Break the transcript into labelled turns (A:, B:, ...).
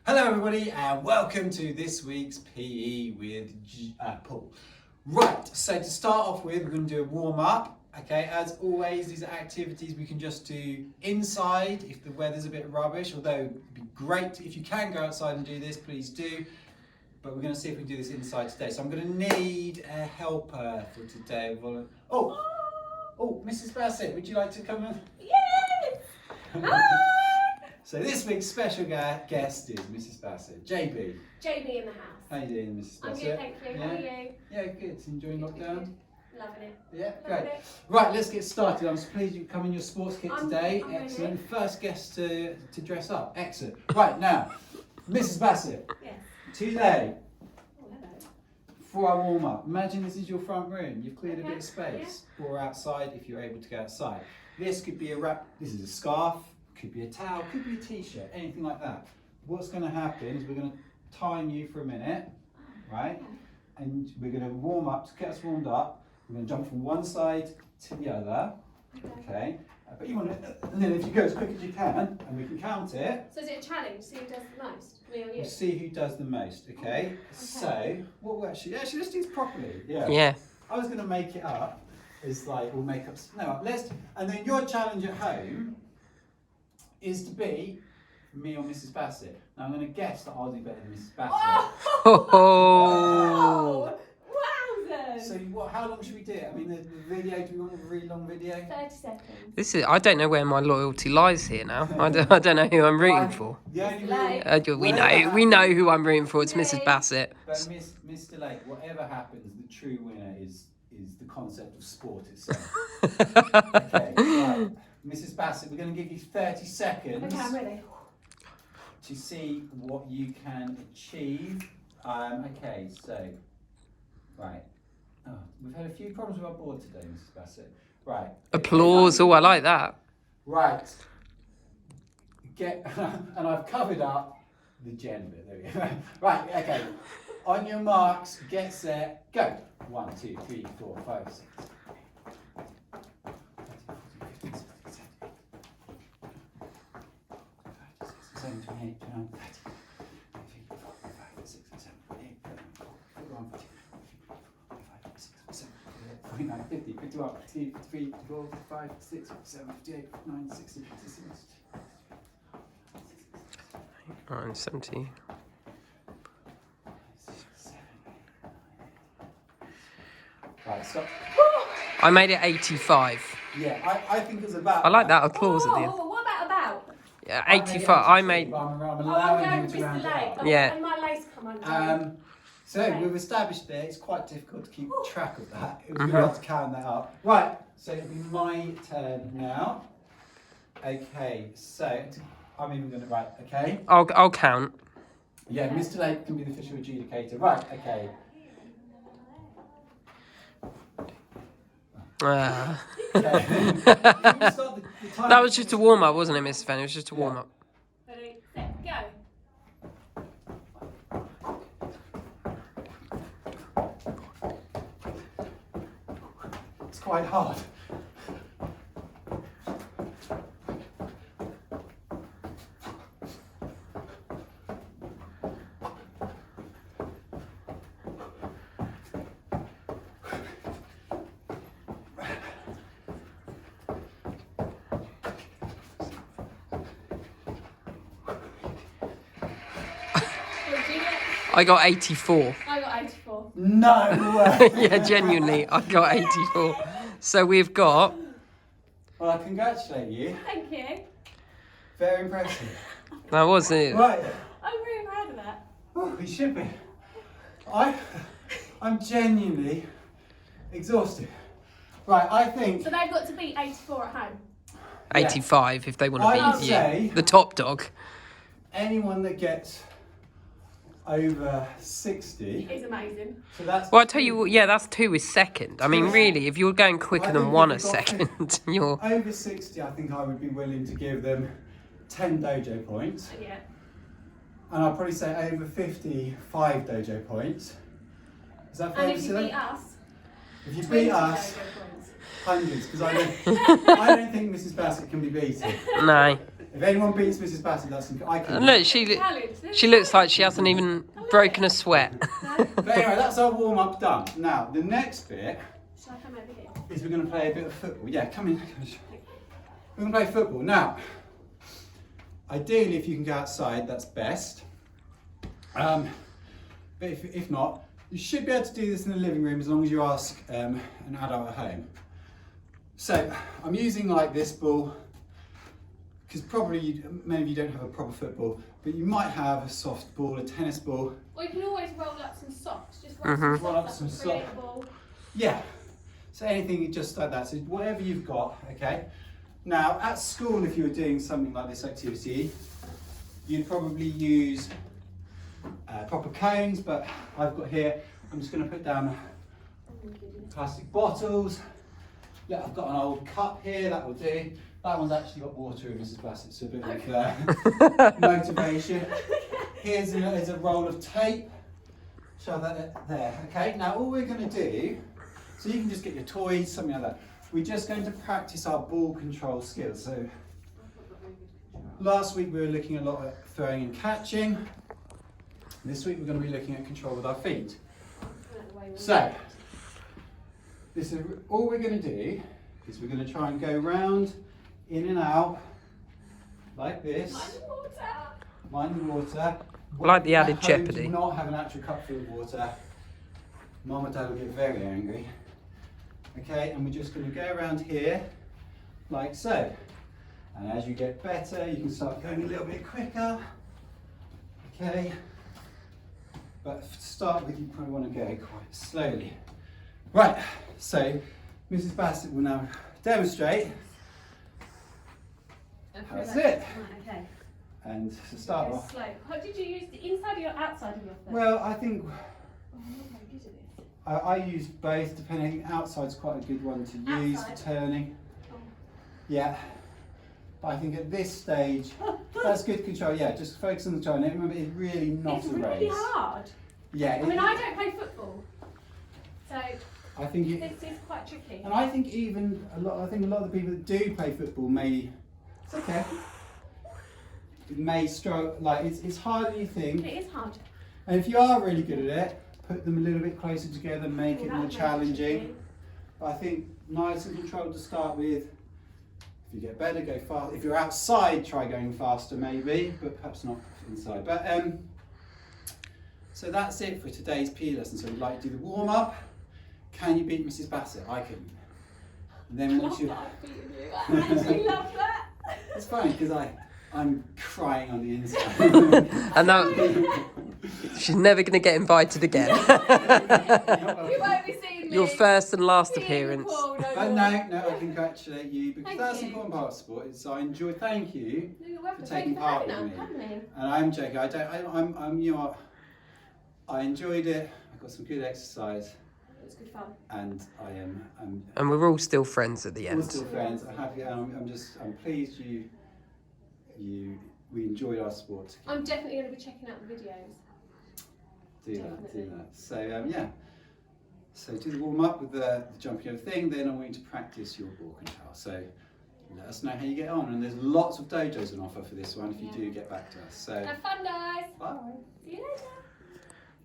A: Hello everybody and welcome to this week's PE with Paul. Right, so to start off with, we're going to do a warm up. Okay, as always, these are activities we can just do inside if the weather's a bit rubbish, although it'd be great if you can go outside and do this, please do. But we're going to see if we can do this inside today. So I'm going to need a helper for today. Oh, Mrs. Bassett, would you like to come in?
B: Yes! Hi!
A: So this week's special guest is Mrs. Bassett. JB.
B: JB in the house.
A: How you doing, Mrs.
B: I'm
A: Bassett?
B: good, thank you. How are you?
A: Yeah, good. Enjoying lockdown?
B: Good. Loving it.
A: Yeah,
B: Loving
A: great.
B: it.
A: Right, let's get started. I'm so pleased you come in your sports kit
B: I'm
A: today.
B: ready.
A: Excellent. First guest to dress up. Excellent. Right, now, Mrs. Bassett,
B: Yes.
A: today,
B: Oh, hello.
A: for our warm up, imagine this is your front room. You've cleared a
B: Okay,
A: bit of space. Or outside if you're able to go outside. This could be a wrap, this is a scarf, could be a towel, could be a t-shirt, anything like that. What's going to happen is we're going to time you for a minute, right? And we're going to warm up, to get us warmed up. We're going to jump from one side to the other, okay? But you want to, and then if you go as quick as you can, and we can count it,
B: So is it a challenge? See who does the most? Me or you?
A: we'll see who does the most, okay? So, what we'll actually let's do this properly.
C: Yeah.
A: I was going to make it up as like, we'll make up, no, and then your challenge at home is to be me or Mrs. Bassett. Now I'm going to guess that I'll do better than Mrs. Bassett.
C: Oh.
B: Wowzers!
A: So how long should we do it? I mean, the video, do we want a really long video?
B: 30 seconds.
C: This is. I don't know where my loyalty lies here now. I don't know who I'm rooting for.
A: The only
B: Like-
A: rule,
C: We know who I'm rooting for. It's Mrs. Bassett.
A: but Mr. Lake, whatever happens, the true winner is the concept of sport itself. Okay, right. Mrs. Bassett, we're going to give you 30 seconds
B: Okay, I'm ready.
A: to see what you can achieve. Okay, so, right. Oh, we've had a few problems with our board today, Mrs. Bassett. Right.
C: Applause. Oh, I like that.
A: Right. And I've covered up the gen bit. There we go. Right, okay. On your marks, get set, go. 1, 2, 3, 4, 5, 6. 7, 28, 29, 30, 34, 35, 6, 7, 8, 41, 42, 45, 46, 49, 50, 51, 52, 53, 54, 55, 56, 57, 58, 59, 60, 67,
C: 70.
A: Right, stop.
C: I made it 85.
A: Yeah, I think it's about.
C: I like that applause at the end.
B: What about?
C: Yeah, 85. I made.
A: I'm
B: Oh,
A: allowing
B: I'm
A: you
B: going
A: to
B: Mr.
A: round it
B: Lake.
A: up.
B: Oh,
C: Yeah.
B: And my lace come under.
A: So
B: Okay.
A: we've established there it's quite difficult to keep track of that. It was
C: Mm-hmm.
A: good enough to count that up. Right, so it'll be my turn now. Okay, so I'm even going to write. Okay.
C: I'll count.
A: Yeah,
B: Okay.
A: Mr. Lake can be the official adjudicator. Right. Okay.
C: Ah.
A: Okay. Can we start the time?
C: That was just a warm up, wasn't it, Mr. Fenn? It was just a warm up.
B: Ready, set, go.
A: It's quite hard.
B: What did you get?
C: I got 84.
B: I got 84.
A: No way.
C: Yeah, genuinely, I got 84. So we've got.
A: Well, I congratulate you.
B: Thank you.
A: Very impressive.
C: That was it.
A: Right.
B: I'm really proud of that.
A: Oh, we should be. I'm genuinely exhausted. Right, I think
B: So they've got to beat 84 at home.
C: 85 if they want
A: I
C: to
A: would
C: beat
A: say-
C: you. The top dog.
A: anyone that gets over 60,
B: It's amazing.
A: so that's.
C: Well, I tell you what, yeah, that's 2 is second. I mean, really, if you're going quicker
A: I
C: than
A: think
C: 1 a
A: if you've got
C: second, you're.
A: Over 60, I think I would be willing to give them 10 dojo points.
B: Yeah.
A: And I'd probably say over 55 dojo points. Is that fair
B: And
A: to
B: if you
A: say?
B: beat us,
A: If you
B: 20
A: beat us,
B: dojo points.
A: hundreds, because I don't think Mrs. Bassett can be beaten.
C: No.
A: If anyone beats Mrs. Bassett, that's I can.
C: And look, she looks like she hasn't even broken a sweat.
A: But anyway, that's our warm up done. Now the next bit
B: Shall I come over here?
A: is we're going to play a bit of football. Yeah, come in. We're going to play football now. Ideally, if you can go outside, that's best. But if not, you should be able to do this in the living room as long as you ask an adult at home. So I'm using like this ball because probably many of you don't have a proper football, but you might have a soft ball, a tennis ball.
B: Or you can always roll up some socks. Just roll
A: Roll up
B: some
A: some
B: socks up and create a ball.
A: Yeah. So anything just like that. So whatever you've got, okay. Now at school, if you were doing something like this activity, you'd probably use proper cones, but I've got here, I'm just going to put down plastic bottles. Yeah, I've got an old cup here, that will do. That one's actually got water in, Mrs. Bassett, so a bit of motivation. Here's a roll of tape. Shove that there, okay? Now all we're going to do, so you can just get your toys, something like that. We're just going to practice our ball control skills. So last week we were looking a lot at throwing and catching. This week we're going to be looking at control with our feet. So, this is all we're going to do is we're going to try and go round, in and out, like this. Mind the water.
C: Like the added
A: At home,
C: jeopardy.
A: Do not have an actual cup full of water. Mum and Dad will get very angry. Okay, and we're just going to go around here, like so. And as you get better, you can start going a little bit quicker. Okay. But to start with, you probably want to go quite slowly. Right, so Mrs. Bassett will now demonstrate. That's it.
B: Right, okay.
A: And to start
B: Go
A: off,
B: slow. How did you use the inside or outside of your foot?
A: well, I think
B: Oh, I'm not very good at this.
A: I use both, depending. Outside's quite a good one to use for
B: Outside?
A: turning.
B: Oh.
A: Yeah. But I think at this stage, that's good control. Yeah, just focus on the turn. Remember, it's really not
B: It's
A: a
B: really
A: race.
B: hard.
A: Yeah.
B: I mean, I don't play football, so
A: I think it,
B: this is quite tricky.
A: and I think even a lot. I think a lot of the people that do play football may. It's okay. It may struggle. Like it's harder than you think.
B: It is hard.
A: And if you are really good at it, put them a little bit closer together, make it
B: Well,
A: more
B: that was
A: challenging.
B: tricky.
A: But I think nice and controlled to start with. If you get better, go fast. If you're outside, try going faster maybe, but perhaps not inside. But so that's it for today's PE lesson. So we'd like to do the warm up. Can you beat Mrs. Bassett? I can. And then once you,
B: I actually love that.
A: it's funny because I'm crying on the inside.
C: And now she's never going to get invited again.
B: You won't be seeing me.
C: Your first and last
B: being
C: appearance.
B: Paul no
A: But
B: more.
A: no, I congratulate you because
B: Thank
A: that's
B: you.
A: an important part of sport. It's I enjoy. Thank you.
B: No, you're welcome.
A: for
B: Thank you
A: taking
B: for
A: part
B: having
A: with
B: us,
A: me.
B: haven't you?
A: And I'm joking. I'm you know, I enjoyed it. I got some good exercise,
B: It was good fun.
A: and I'm
C: And we're all still friends at the
A: we're
C: end.
A: still friends. I'm happy. I'm pleased we enjoyed our sport together.
B: I'm definitely going to be checking out the videos.
A: Do
B: Definitely.
A: that. So yeah. So do the warm up with the jumping over thing. Then I want you to practice your ball control. So let us know how you get on. And there's lots of dojos on offer for this one if you
B: Yeah.
A: do get back to us. So
B: Have fun, guys.
A: bye.
B: See you later.